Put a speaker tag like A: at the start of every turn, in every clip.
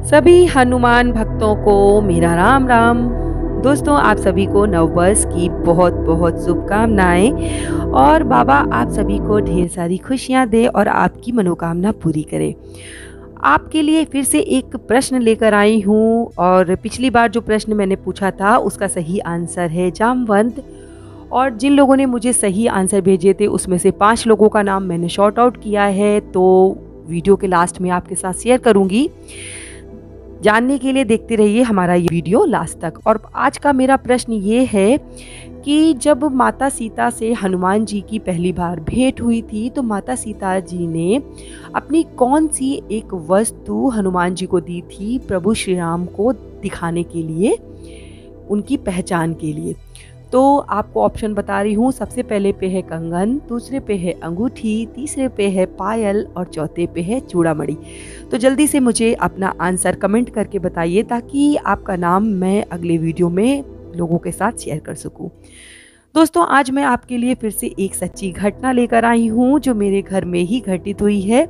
A: सभी हनुमान भक्तों को मेरा राम राम। दोस्तों, आप सभी को नववर्ष की बहुत बहुत शुभकामनाएं और बाबा आप सभी को ढेर सारी खुशियां दे और आपकी मनोकामना पूरी करे। आपके लिए फिर से एक प्रश्न लेकर आई हूँ और पिछली बार जो प्रश्न मैंने पूछा था उसका सही आंसर है जामवंत। और जिन लोगों ने मुझे सही आंसर भेजे थे उसमें से 5 लोगों का नाम मैंने शॉर्ट आउट किया है, तो वीडियो के लास्ट में आपके साथ शेयर करूँगी। जानने के लिए देखते रहिए हमारा ये वीडियो लास्ट तक। और आज का मेरा प्रश्न ये है कि जब माता सीता से हनुमान जी की पहली बार भेंट हुई थी तो माता सीता जी ने अपनी कौन सी एक वस्तु हनुमान जी को दी थी प्रभु श्री राम को दिखाने के लिए, उनकी पहचान के लिए। तो आपको ऑप्शन बता रही हूँ। सबसे पहले पे है कंगन, दूसरे पे है अंगूठी, तीसरे पे है पायल और चौथे पे है चूड़ामणि। तो जल्दी से मुझे अपना आंसर कमेंट करके बताइए ताकि आपका नाम मैं अगले वीडियो में लोगों के साथ शेयर कर सकूं। दोस्तों, आज मैं आपके लिए फिर से एक सच्ची घटना लेकर आई हूँ जो मेरे घर में ही घटित हुई है।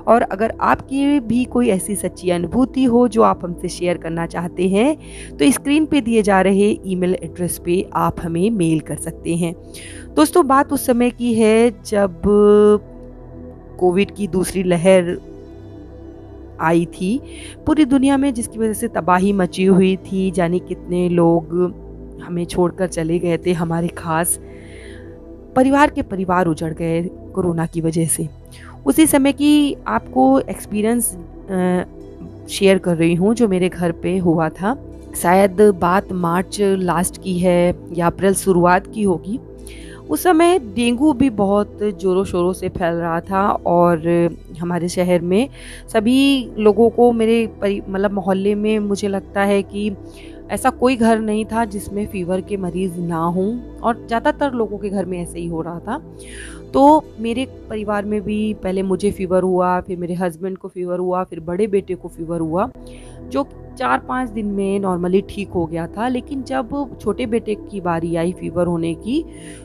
A: और अगर आपकी भी कोई ऐसी सच्ची अनुभूति हो जो आप हमसे शेयर करना चाहते हैं तो स्क्रीन पे दिए जा रहे ईमेल एड्रेस पे आप हमें मेल कर सकते हैं। दोस्तों, बात उस समय की है जब कोविड की दूसरी लहर आई थी पूरी दुनिया में, जिसकी वजह से तबाही मची हुई थी। जाने कितने लोग हमें छोड़कर चले गए थे, हमारे खास परिवार के परिवार उजड़ गए कोरोना की वजह से। उसी समय की आपको एक्सपीरियंस शेयर कर रही हूँ जो मेरे घर पे हुआ था। शायद बात मार्च लास्ट की है या अप्रैल शुरुआत की होगी। उस समय डेंगू भी बहुत ज़ोरों शोरों से फैल रहा था और हमारे शहर में सभी लोगों को, मेरे मतलब मोहल्ले में मुझे लगता है कि ऐसा कोई घर नहीं था जिसमें फ़ीवर के मरीज़ ना हों, और ज़्यादातर लोगों के घर में ऐसे ही हो रहा था। तो मेरे परिवार में भी पहले मुझे फ़ीवर हुआ, फिर मेरे हस्बैंड को फ़ीवर हुआ, फिर बड़े बेटे को फ़ीवर हुआ, जो 4-5 दिन में नॉर्मली ठीक हो गया था। लेकिन जब छोटे बेटे की बारी आई फ़ीवर होने की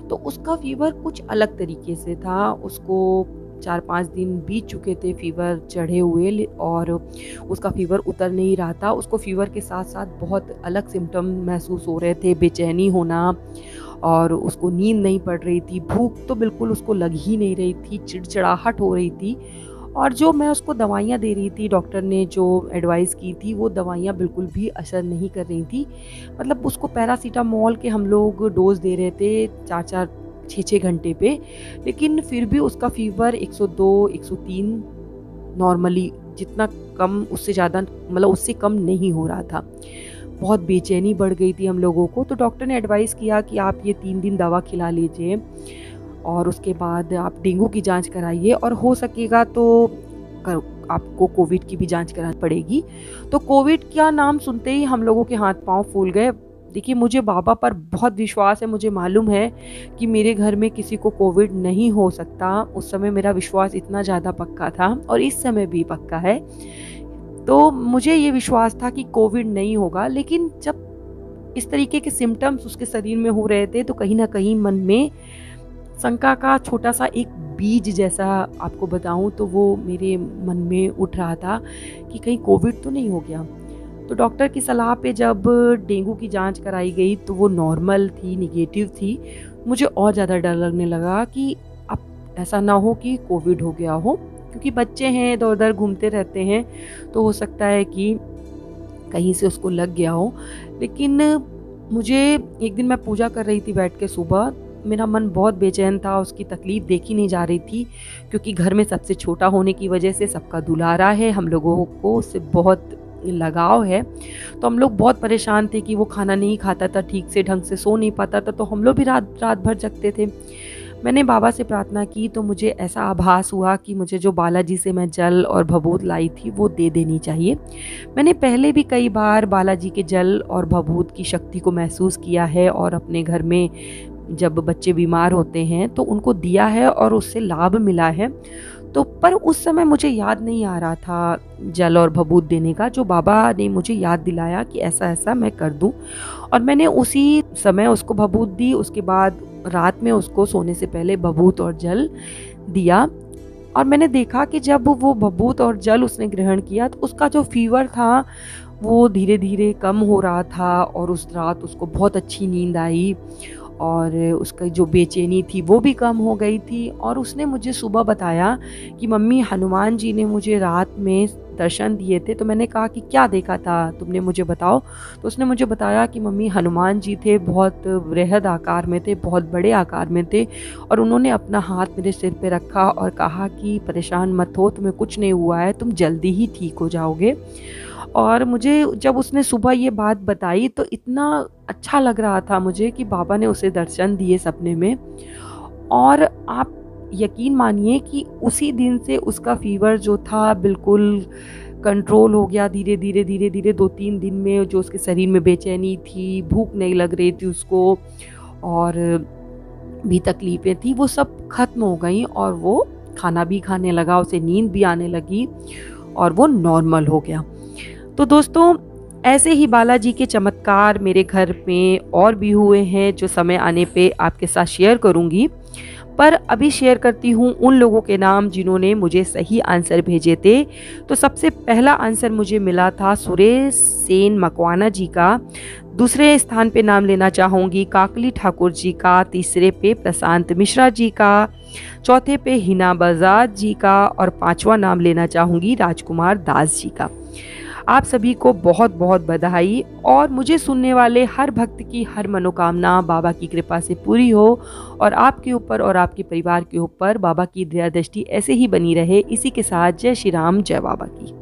A: तो उसका फ़ीवर कुछ अलग तरीके से था। उसको 4-5 दिन बीत चुके थे फ़ीवर चढ़े हुए और उसका फ़ीवर उतर नहीं रहा था। उसको फ़ीवर के साथ साथ बहुत अलग सिम्टम महसूस हो रहे थे, बेचैनी होना, और उसको नींद नहीं पड़ रही थी, भूख तो बिल्कुल उसको लग ही नहीं रही थी, चिड़चिड़ाहट हो रही थी। और जो मैं उसको दवाइयाँ दे रही थी, डॉक्टर ने जो एडवाइस की थी वो दवाइयाँ बिल्कुल भी असर नहीं कर रही थी। मतलब उसको पैरासीटामोल के हम लोग डोज़ दे रहे थे 4-4 6-6 घंटे पे, लेकिन फिर भी उसका फ़ीवर 102 103 नॉर्मली, जितना कम उससे ज़्यादा, मतलब उससे कम नहीं हो रहा था। बहुत बेचैनी बढ़ गई थी हम लोगों को। तो डॉक्टर ने एडवाइस किया कि आप ये 3 दिन दवा खिला लीजिए और उसके बाद आप डेंगू की जांच कराइए और हो सकेगा तो आपको कोविड की भी जांच करानी पड़ेगी। तो कोविड का नाम सुनते ही हम लोगों के हाथ पांव फूल गए। देखिए, मुझे बाबा पर बहुत विश्वास है, मुझे मालूम है कि मेरे घर में किसी को कोविड नहीं हो सकता। उस समय मेरा विश्वास इतना ज़्यादा पक्का था और इस समय भी पक्का है। तो मुझे ये विश्वास था कि कोविड नहीं होगा। लेकिन जब इस तरीके के सिम्टम्स उसके शरीर में हो रहे थे तो कहीं ना कहीं मन में शंका का छोटा सा एक बीज जैसा, आपको बताऊं तो वो मेरे मन में उठ रहा था कि कहीं कोविड तो नहीं हो गया। तो डॉक्टर की सलाह पे जब डेंगू की जांच कराई गई तो वो नॉर्मल थी, निगेटिव थी। मुझे और ज़्यादा डर लगने लगा कि अब ऐसा ना हो कि कोविड हो गया हो, क्योंकि बच्चे हैं, इधर उधर घूमते रहते हैं, तो हो सकता है कि कहीं से उसको लग गया हो। लेकिन मुझे एक दिन मैं पूजा कर रही थी बैठ के सुबह, मेरा मन बहुत बेचैन था, उसकी तकलीफ़ देखी नहीं जा रही थी, क्योंकि घर में सबसे छोटा होने की वजह से सबका दुलारा है, हम लोगों को उससे बहुत लगाव है। तो हम लोग बहुत परेशान थे कि वो खाना नहीं खाता था, ठीक से ढंग से सो नहीं पाता था, तो हम लोग भी रात रात भर जगते थे। मैंने बाबा से प्रार्थना की तो मुझे ऐसा आभास हुआ कि मुझे जो बालाजी से मैं जल और भभूत लाई थी वो दे देनी चाहिए। मैंने पहले भी कई बार बालाजी के जल और भभूत की शक्ति को महसूस किया है और अपने घर में जब बच्चे बीमार होते हैं तो उनको दिया है और उससे लाभ मिला है। तो पर उस समय मुझे याद नहीं आ रहा था जल और भभूत देने का, जो बाबा ने मुझे याद दिलाया कि ऐसा ऐसा मैं कर दूं, और मैंने उसी समय उसको भभूत दी। उसके बाद रात में उसको सोने से पहले भभूत और जल दिया। और मैंने देखा कि जब वो भभूत और जल उसने ग्रहण किया तो उसका जो फ़ीवर था वो धीरे धीरे कम हो रहा था, और उस रात उसको बहुत अच्छी नींद आई, और उसकी जो बेचैनी थी वो भी कम हो गई थी। और उसने मुझे सुबह बताया कि मम्मी, हनुमान जी ने मुझे रात में दर्शन दिए थे। तो मैंने कहा कि क्या देखा था तुमने, मुझे बताओ। तो उसने मुझे बताया कि मम्मी, हनुमान जी थे, बहुत बृहद आकार में थे, बहुत बड़े आकार में थे, और उन्होंने अपना हाथ मेरे सिर पे रखा और कहा कि परेशान मत हो, तुम्हें कुछ नहीं हुआ है, तुम जल्दी ही ठीक हो जाओगे। और मुझे जब उसने सुबह ये बात बताई तो इतना अच्छा लग रहा था मुझे कि बाबा ने उसे दर्शन दिए सपने में। और आप यकीन मानिए कि उसी दिन से उसका फ़ीवर जो था बिल्कुल कंट्रोल हो गया। धीरे धीरे 2-3 दिन में जो उसके शरीर में बेचैनी थी, भूख नहीं लग रही थी उसको, और भी तकलीफ़ें थी, वो सब ख़त्म हो गई, और वो खाना भी खाने लगा, उसे नींद भी आने लगी, और वो नॉर्मल हो गया। तो दोस्तों, ऐसे ही बालाजी के चमत्कार मेरे घर में और भी हुए हैं, जो समय आने पे आपके साथ शेयर करूँगी। पर अभी शेयर करती हूँ उन लोगों के नाम जिन्होंने मुझे सही आंसर भेजे थे। तो सबसे पहला आंसर मुझे मिला था सुरेश सेन मकवाना जी का। दूसरे स्थान पे नाम लेना चाहूँगी काकली ठाकुर जी का। तीसरे पे प्रशांत मिश्रा जी का। चौथे पे हिना बजाज जी का। और पांचवा नाम लेना चाहूँगी राजकुमार दास जी का। आप सभी को बहुत बहुत बधाई, और मुझे सुनने वाले हर भक्त की हर मनोकामना बाबा की कृपा से पूरी हो, और आपके ऊपर और आपके परिवार के ऊपर बाबा की दया दृष्टि ऐसे ही बनी रहे। इसी के साथ जय श्री राम, जय बाबा की।